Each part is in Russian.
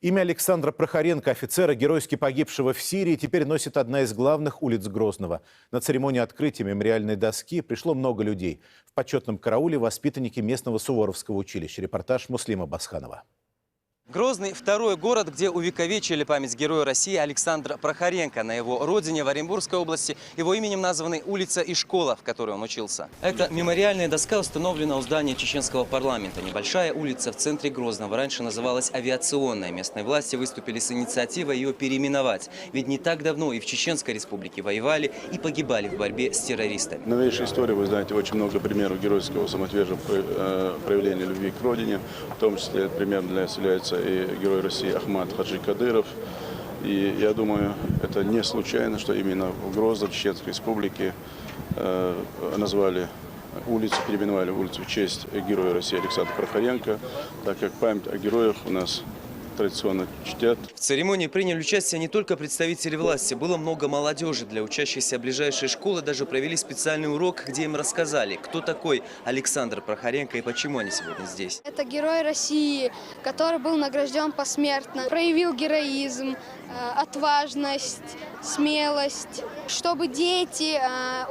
Имя Александра Прохоренко, офицера, геройски погибшего в Сирии, теперь носит одна из главных улиц Грозного. На церемонию открытия мемориальной доски пришло много людей. В почетном карауле воспитанники местного Суворовского училища. Репортаж Муслима Басханова. Грозный – второй город, где увековечили память героя России Александра Прохоренко. На его родине, в Оренбургской области, его именем названы улица и школа, в которой он учился. Эта мемориальная доска установлена у здания чеченского парламента. Небольшая улица в центре Грозного раньше называлась Авиационная. Местные власти выступили с инициативой ее переименовать. Ведь не так давно и в Чеченской республике воевали и погибали в борьбе с террористами. В новейшей истории, вы знаете, очень много примеров геройского самоотверженного проявления любви к родине. В том числе примером для нас является и герой России Ахмад Хаджи Кадыров. И я думаю, это не случайно, что именно в Грозном, Чеченской республике назвали улицу, переименовали улицу в честь героя России Александра Прохоренко, так как память о героях у нас традиционно чтят. В церемонии приняли участие не только представители власти. Было много молодежи. Для учащихся ближайшей школы даже провели специальный урок, где им рассказали, кто такой Александр Прохоренко и почему они сегодня здесь. Это герой России, который был награжден посмертно, проявил героизм, отважность, смелость. Чтобы дети,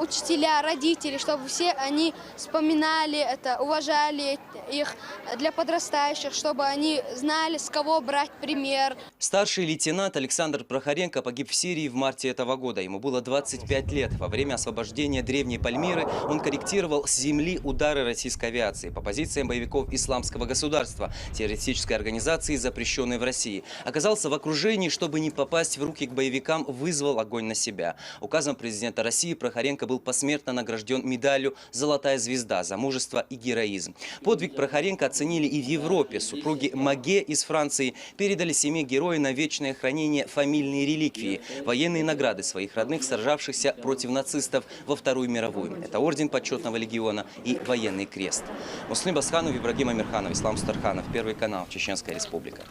учителя, родители, чтобы все они вспоминали это, уважали их для подрастающих, чтобы они знали, с кого брать пример. Старший лейтенант Александр Прохоренко погиб в Сирии в марте этого года. Ему было 25 лет. Во время освобождения древней Пальмиры он корректировал с земли удары российской авиации по позициям боевиков Исламского государства, террористической организации, запрещенной в России. Оказался в окружении, чтобы не попасть в руки к боевикам, вызвал огонь на себя. Указом президента России Прохоренко был посмертно награжден медалью «Золотая звезда» за мужество и героизм. Подвиг Прохоренко оценили и в Европе. Супруги Маге из Франции передали семье героя на вечное хранение фамильные реликвии, военные награды своих родных, сражавшихся против нацистов во Вторую мировую. Это орден почетного легиона и военный крест. Муслим Басханов, Ибрагим Амирханов, Ислам Старханов, Первый канал, Чеченская республика.